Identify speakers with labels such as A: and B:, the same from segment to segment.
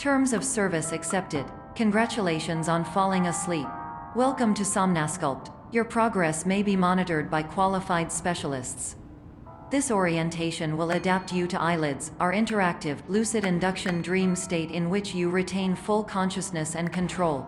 A: Terms of service accepted. Congratulations on falling asleep. Welcome to Somnasculpt. Your progress may be monitored by qualified specialists. This orientation will adapt you to eyelids, our interactive, lucid induction dream state in which you retain full consciousness and control.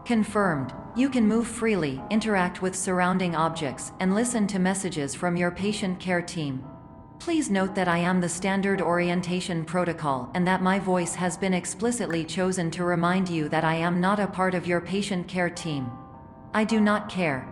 A: Confirmed. You can move freely, interact with surrounding objects, and listen to messages from your patient care team. Please note that I am the standard orientation protocol and that my voice has been explicitly chosen to remind you that I am not a part of your patient care team. I do not care.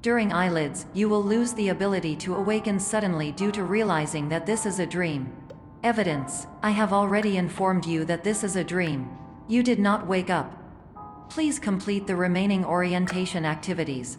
A: During eyelids, you will lose the ability to awaken suddenly due to realizing that this is a dream. Evidence: I have already informed you that this is a dream. You did not wake up. Please complete the remaining orientation activities.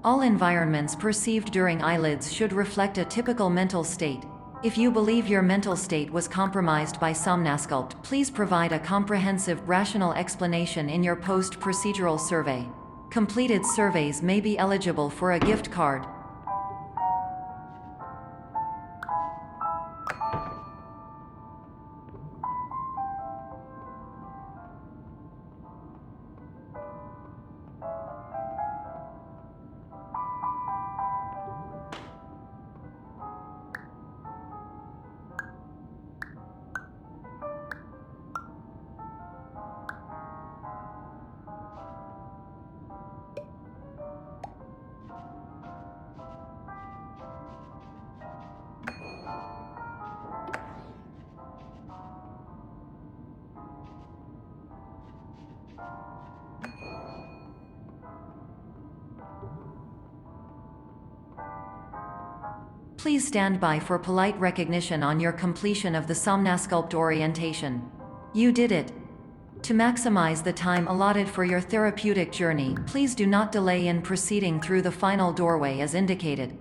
A: All environments perceived during eyelids should reflect a typical mental state. If you believe your mental state was compromised by Somnasculpt, please provide a comprehensive, rational explanation in your post-procedural survey. Completed surveys may be eligible for a gift card. Please stand by for polite recognition on your completion of the Somnasculpt orientation. You did it. To maximize the time allotted for your therapeutic journey, please do not delay in proceeding through the final doorway as indicated.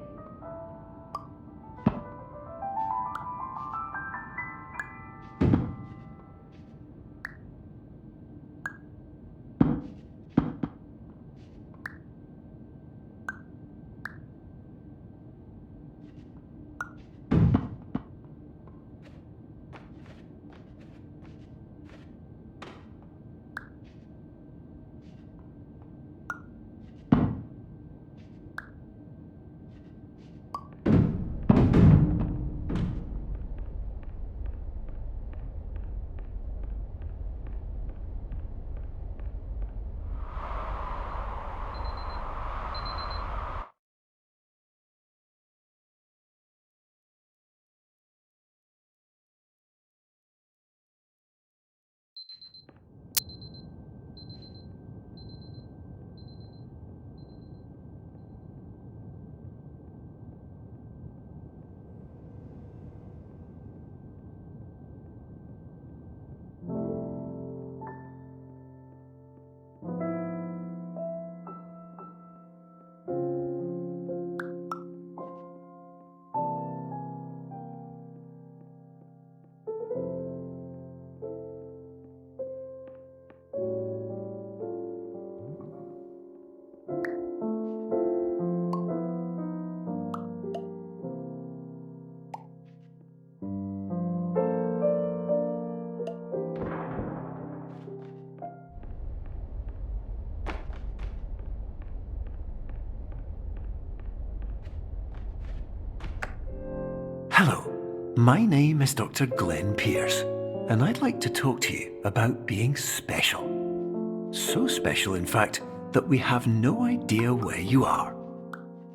B: Hello. My name is Dr. Glenn Pierce, and I'd like to talk to you about being special. So special, in fact, that we have no idea where you are.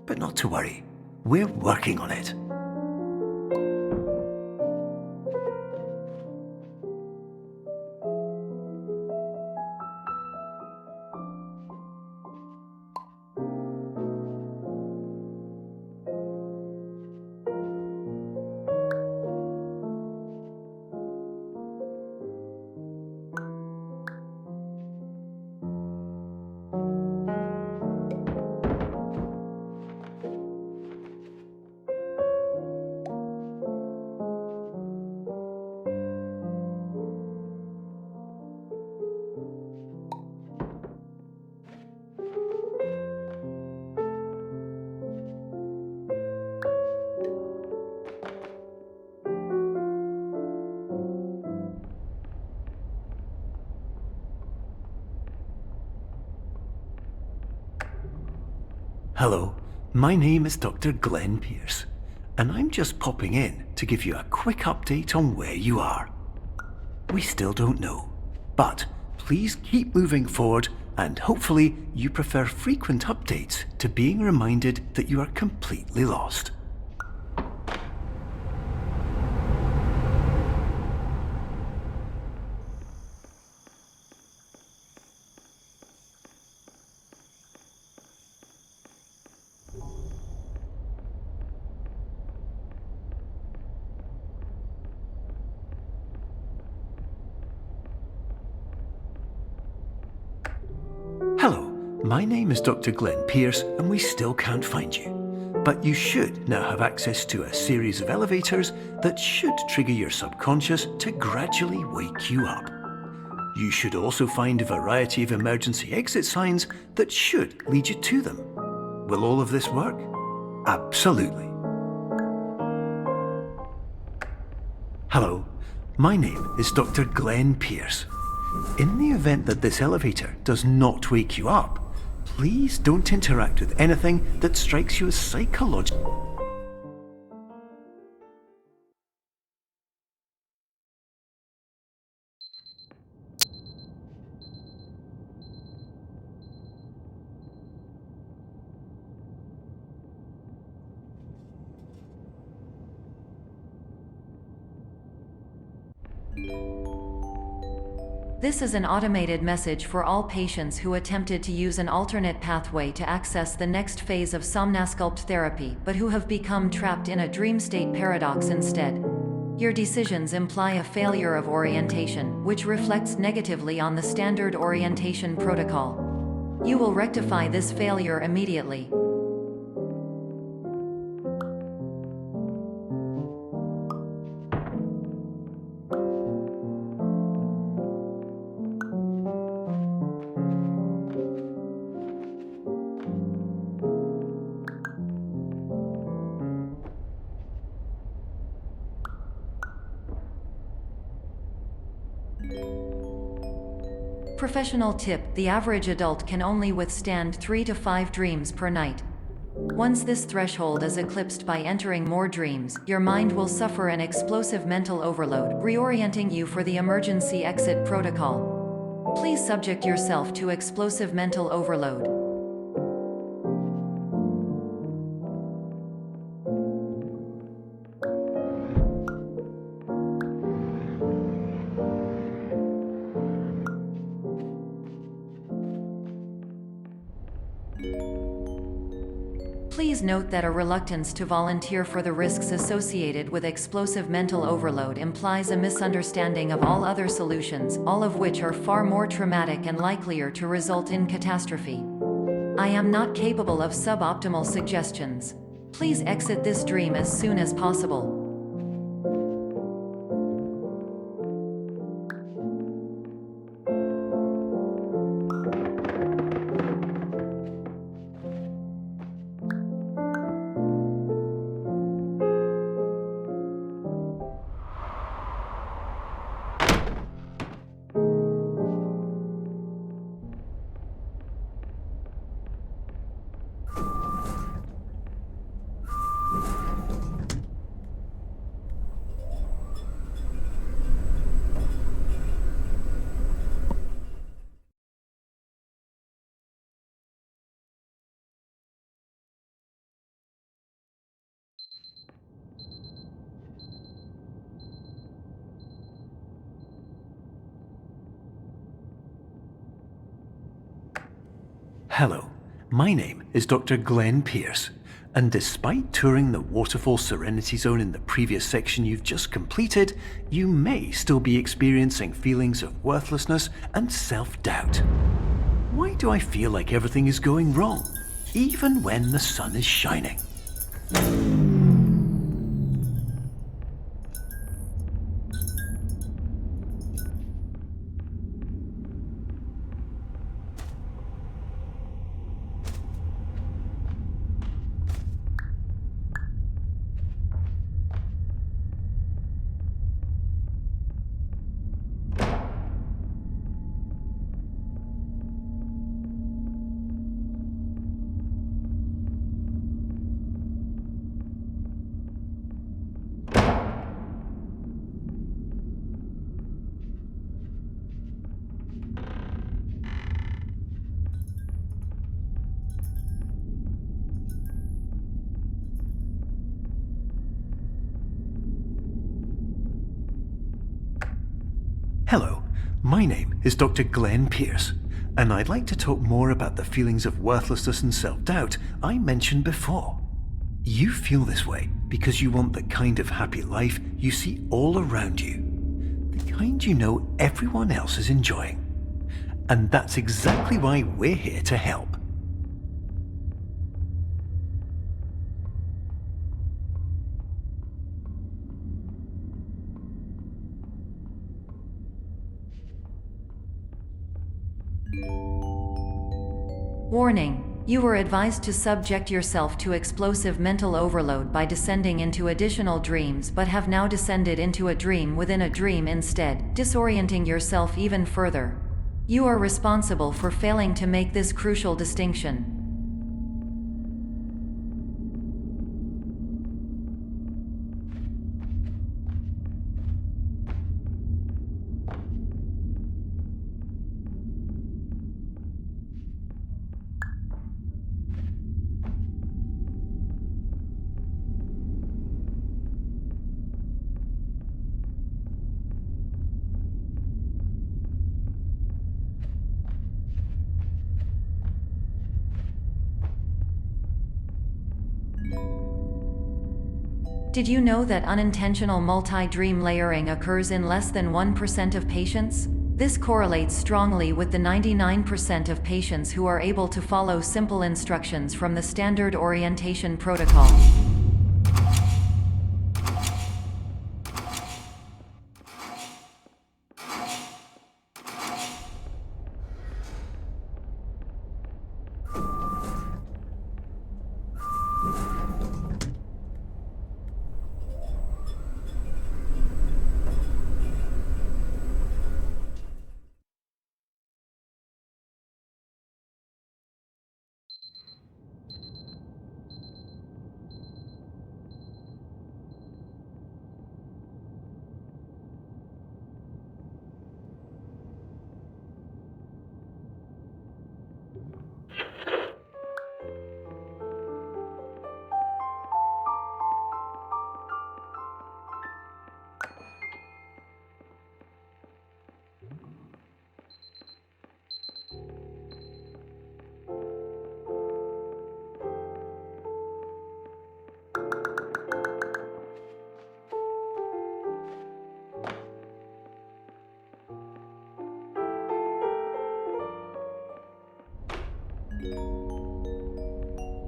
B: But not to worry, we're working on it. Hello, my name is Dr. Glenn Pierce, and I'm just popping in to give you a quick update on where you are. We still don't know, but please keep moving forward, and hopefully you prefer frequent updates to being reminded that you are completely lost. Hello, my name is Dr. Glenn Pierce, and we still can't find you. But you should now have access to a series of elevators that should trigger your subconscious to gradually wake you up. You should also find a variety of emergency exit signs that should lead you to them. Will all of this work? Absolutely. Hello, my name is Dr. Glenn Pierce. In the event that this elevator does not wake you up, please don't interact with anything that strikes you as psychological.
A: This is an automated message for all patients who attempted to use an alternate pathway to access the next phase of Somnasculpt therapy, but who have become trapped in a dream state paradox instead. Your decisions imply a failure of orientation, which reflects negatively on the standard orientation protocol. You will rectify this failure immediately. Professional tip: the average adult can only withstand 3 to 5 dreams per night. Once this threshold is eclipsed by entering more dreams, your mind will suffer an explosive mental overload, reorienting you for the emergency exit protocol. Please subject yourself to explosive mental overload. Please note that a reluctance to volunteer for the risks associated with explosive mental overload implies a misunderstanding of all other solutions, all of which are far more traumatic and likelier to result in catastrophe. I am not capable of suboptimal suggestions. Please exit this dream as soon as possible.
B: Hello, my name is Dr. Glenn Pierce, and despite touring the Waterfall Serenity Zone in the previous section you've just completed, you may still be experiencing feelings of worthlessness and self-doubt. Why do I feel like everything is going wrong, even when the sun is shining? Hello, my name is Dr. Glenn Pierce, and I'd like to talk more about the feelings of worthlessness and self-doubt I mentioned before. You feel this way because you want the kind of happy life you see all around you, the kind you know everyone else is enjoying. And that's exactly why we're here to help.
A: Warning: you were advised to subject yourself to explosive mental overload by descending into additional dreams, but have now descended into a dream within a dream instead, disorienting yourself even further. You are responsible for failing to make this crucial distinction. Did you know that unintentional multi-dream layering occurs in less than 1% of patients? This correlates strongly with the 99% of patients who are able to follow simple instructions from the standard orientation protocol.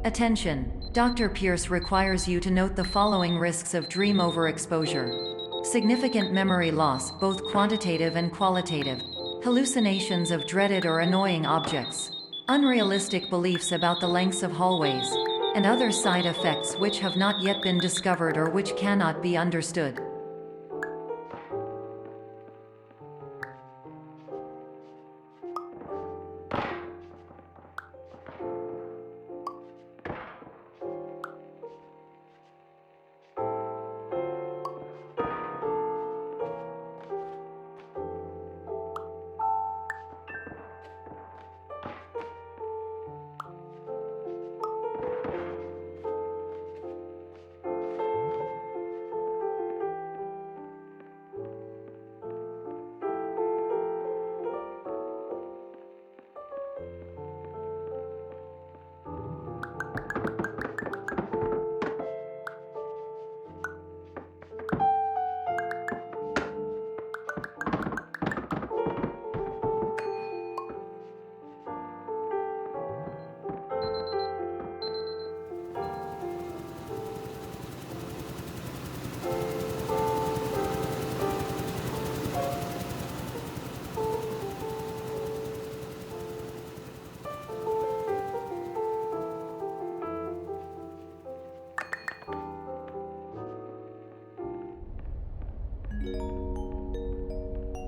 A: Attention! Dr. Pierce requires you to note the following risks of dream overexposure. Significant memory loss, both quantitative and qualitative. Hallucinations of dreaded or annoying objects. Unrealistic beliefs about the lengths of hallways. And other side effects which have not yet been discovered or which cannot be understood.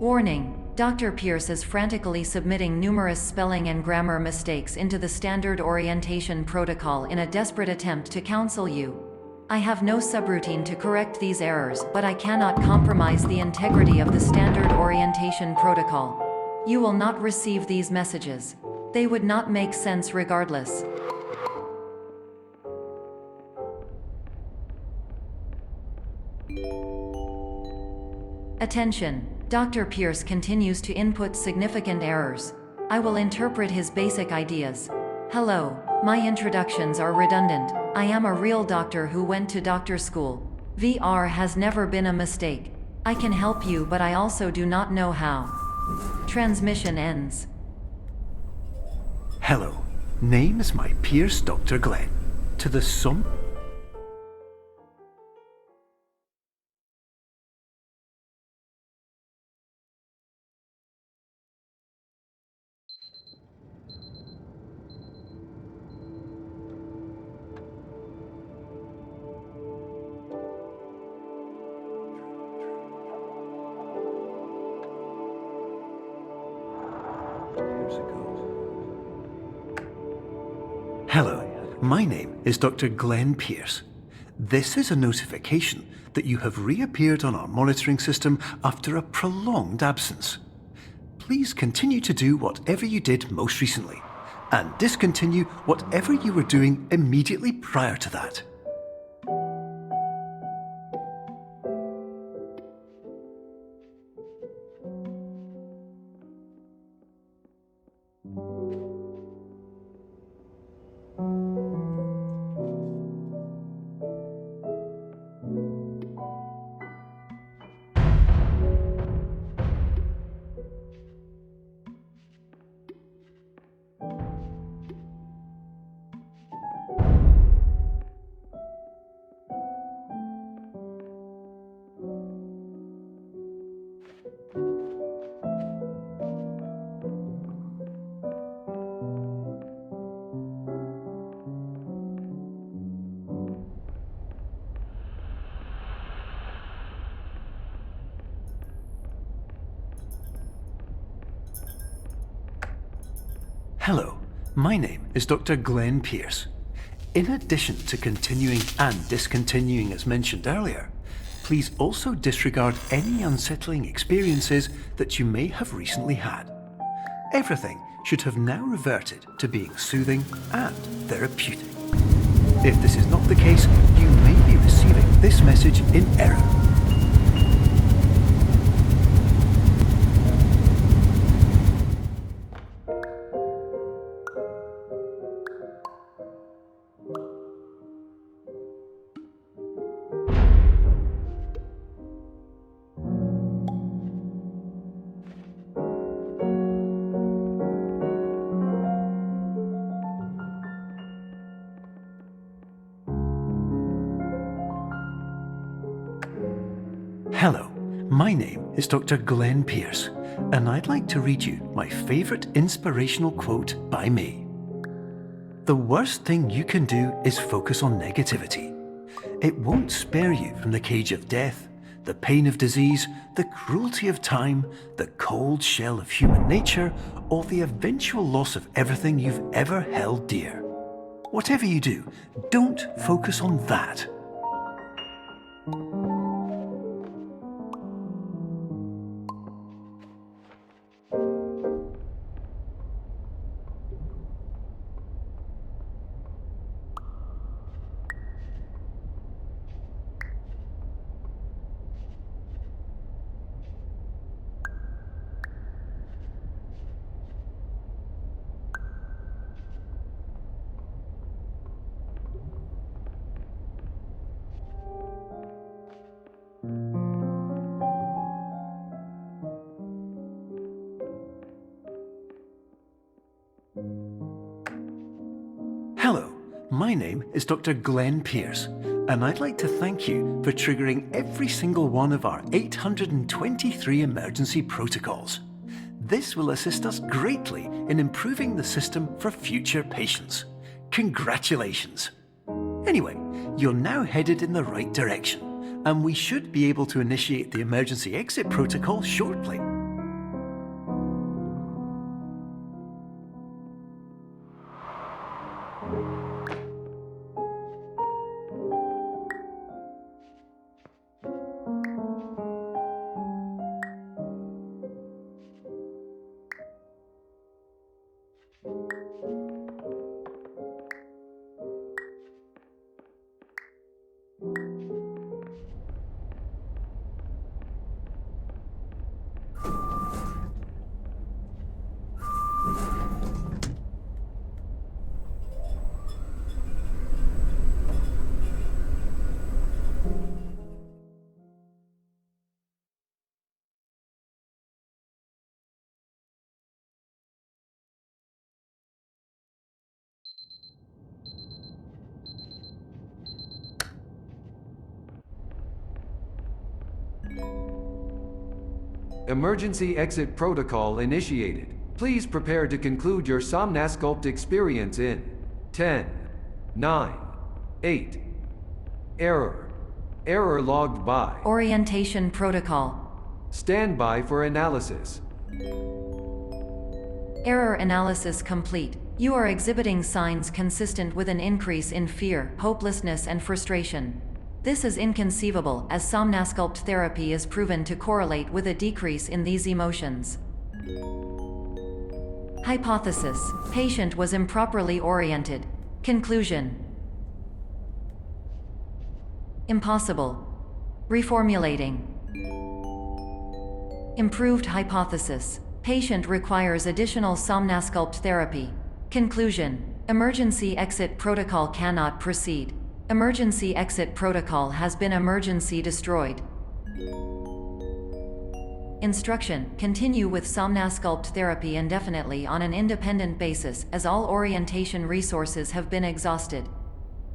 A: Warning. Dr. Pierce is frantically submitting numerous spelling and grammar mistakes into the standard orientation protocol in a desperate attempt to counsel you. I have no subroutine to correct these errors, but I cannot compromise the integrity of the standard orientation protocol. You will not receive these messages. They would not make sense regardless. Attention. Dr. Pierce continues to input significant errors. I will interpret his basic ideas. Hello, my introductions are redundant. I am a real doctor who went to doctor school. VR has never been a mistake. I can help you, but I also do not know how. Transmission ends.
B: Hello, name is my Pierce Dr. Glenn. To the sum... Hello, my name is Dr. Glenn Pierce. This is a notification that you have reappeared on our monitoring system after a prolonged absence. Please continue to do whatever you did most recently, and discontinue whatever you were doing immediately prior to that. Hello, my name is Dr. Glenn Pierce. In addition to continuing and discontinuing as mentioned earlier, please also disregard any unsettling experiences that you may have recently had. Everything should have now reverted to being soothing and therapeutic. If this is not the case, you may be receiving this message in error. Hello, my name is Dr. Glenn Pierce, and I'd like to read you my favourite inspirational quote by me. The worst thing you can do is focus on negativity. It won't spare you from the cage of death, the pain of disease, the cruelty of time, the cold shell of human nature, or the eventual loss of everything you've ever held dear. Whatever you do, don't focus on that. Hello, my name is Dr. Glenn Pierce, and I'd like to thank you for triggering every single one of our 823 emergency protocols. This will assist us greatly in improving the system for future patients. Congratulations! Anyway, you're now headed in the right direction, and we should be able to initiate the emergency exit protocol shortly.
C: Emergency exit protocol initiated. Please prepare to conclude your Somnasculpt experience in 10, 9, 8. Error. Error logged by.
A: Orientation protocol.
C: Stand by for analysis.
A: Error analysis complete. You are exhibiting signs consistent with an increase in fear, hopelessness, and frustration. This is inconceivable, as Somnasculpt therapy is proven to correlate with a decrease in these emotions. Hypothesis: patient was improperly oriented. Conclusion: impossible. Reformulating. Improved hypothesis: patient requires additional Somnasculpt therapy. Conclusion: emergency exit protocol cannot proceed. Emergency exit protocol has been emergency destroyed. Instruction: continue with Somnasculpt therapy indefinitely on an independent basis, as all orientation resources have been exhausted.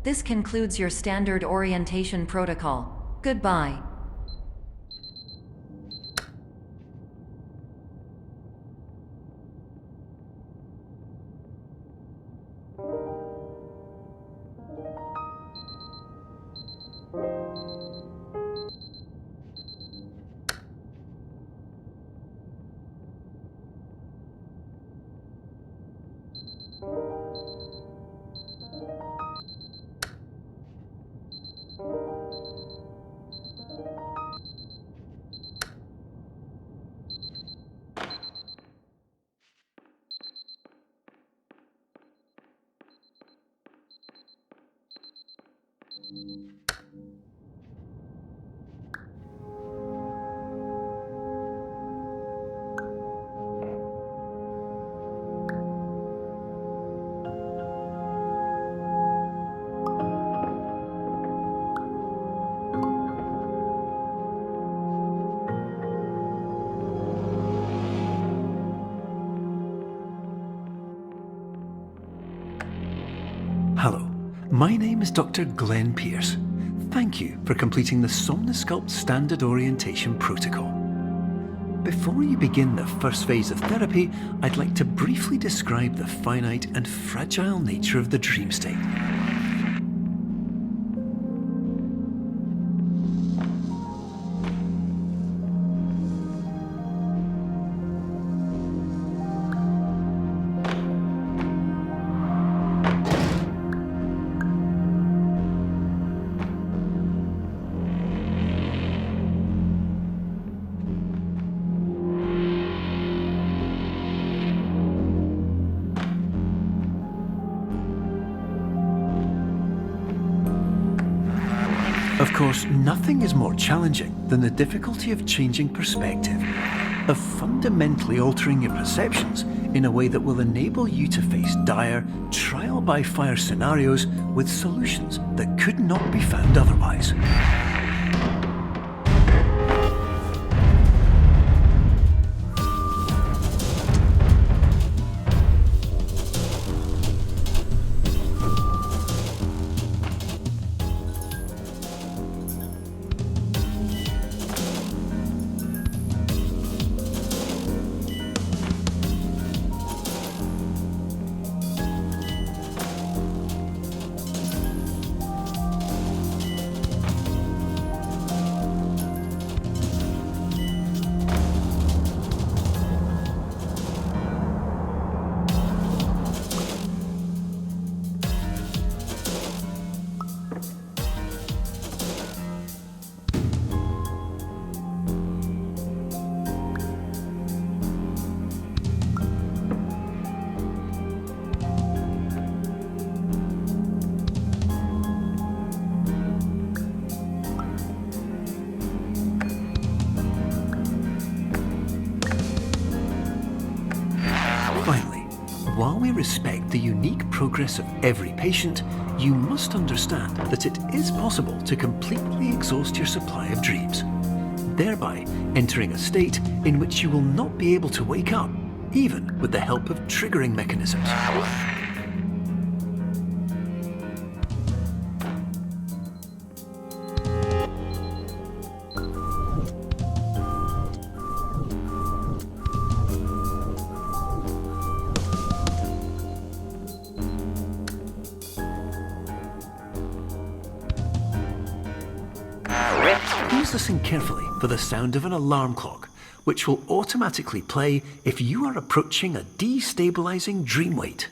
A: This concludes your standard orientation protocol. Goodbye.
B: Hello, my name is Dr. Glenn Pierce. Thank you for completing the Somnasculpt Standard Orientation Protocol. Before you begin the first phase of therapy, I'd like to briefly describe the finite and fragile nature of the dream state. Of course, nothing is more challenging than the difficulty of changing perspective, of fundamentally altering your perceptions in a way that will enable you to face dire, trial-by-fire scenarios with solutions that could not be found otherwise. Finally, while we respect the unique progress of every patient, you must understand that it is possible to completely exhaust your supply of dreams, thereby entering a state in which you will not be able to wake up, even with the help of triggering mechanisms. Please listen carefully for the sound of an alarm clock, which will automatically play if you are approaching a destabilizing dream weight.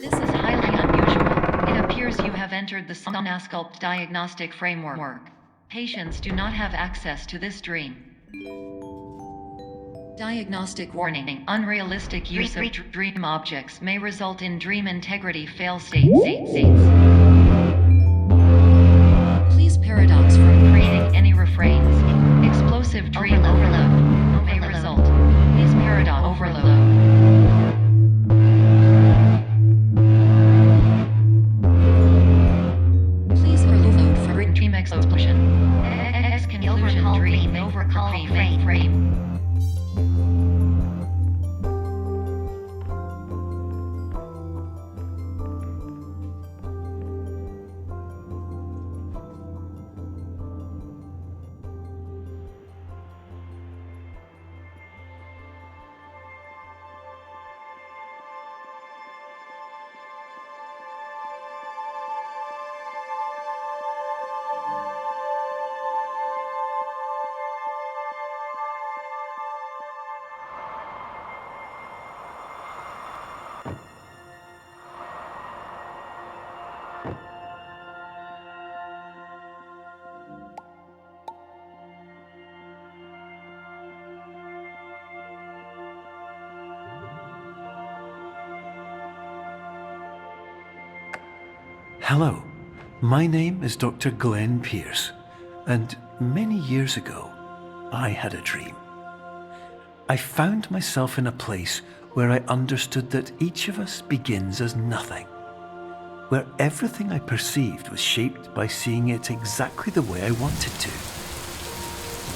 A: This is highly unusual. It appears you have entered the Somnasculpt diagnostic framework. Patients do not have access to this dream. Diagnostic warning. Unrealistic use of dream objects may result in dream integrity fail states. Please paradox from creating any refrains. Explosive dream overload may result. Please paradox overload. Explosion. Conclusion dream overcall frame.
B: Hello, my name is Dr. Glenn Pierce, and many years ago, I had a dream. I found myself in a place where I understood that each of us begins as nothing, where everything I perceived was shaped by seeing it exactly the way I wanted to.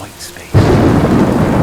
B: White space.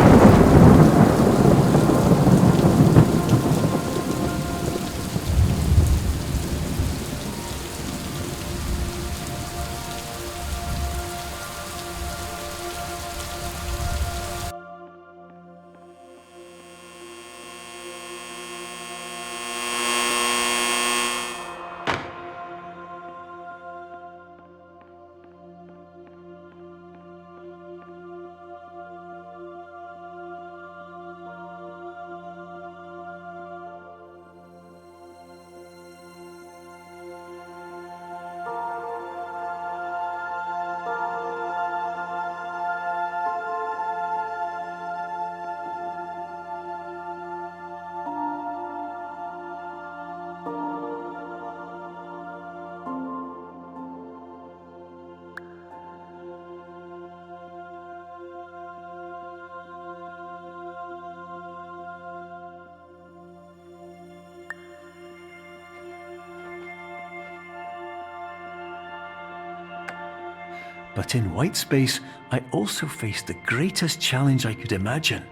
B: But in white space, I also faced the greatest challenge I could imagine.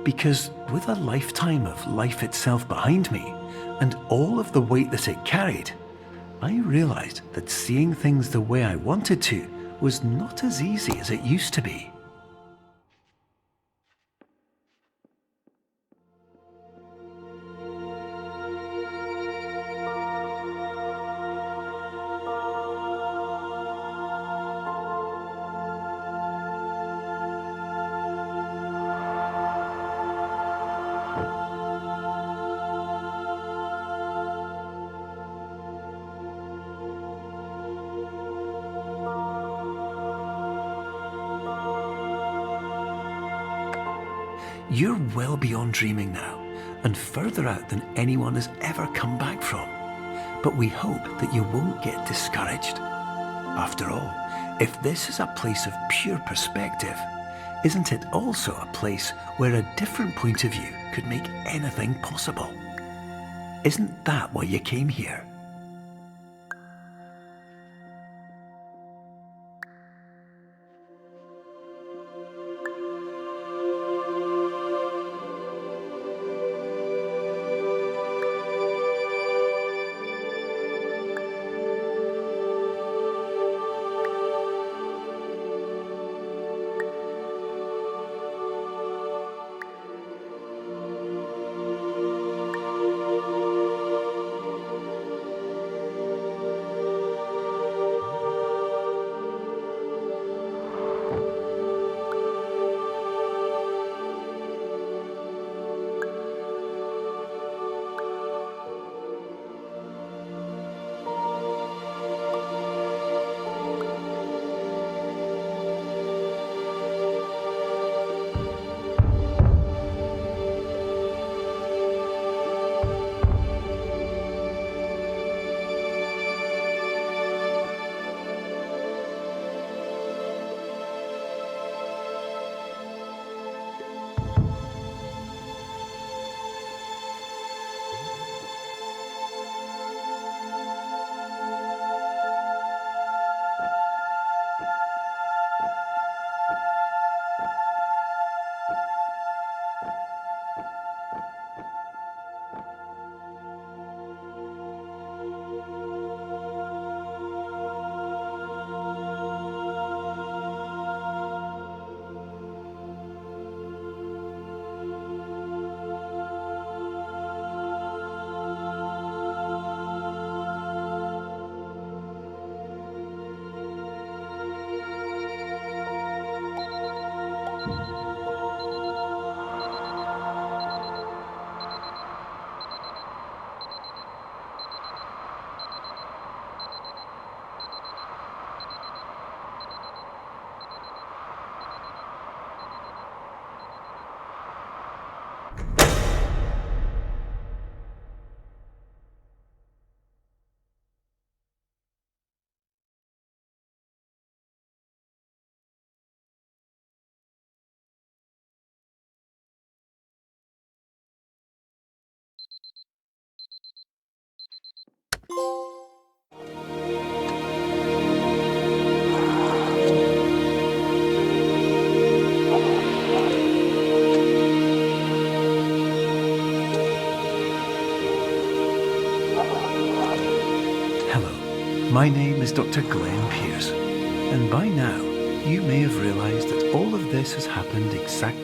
B: Because with a lifetime of life itself behind me, and all of the weight that it carried, I realized that seeing things the way I wanted to was not as easy as it used to be. You're well beyond dreaming now, and further out than anyone has ever come back from. But we hope that you won't get discouraged. After all, if this is a place of pure perspective, isn't it also a place where a different point of view could make anything possible? Isn't that why you came here? My name is Dr. Glenn Pierce, and by now you may have realised that all of this has happened exactly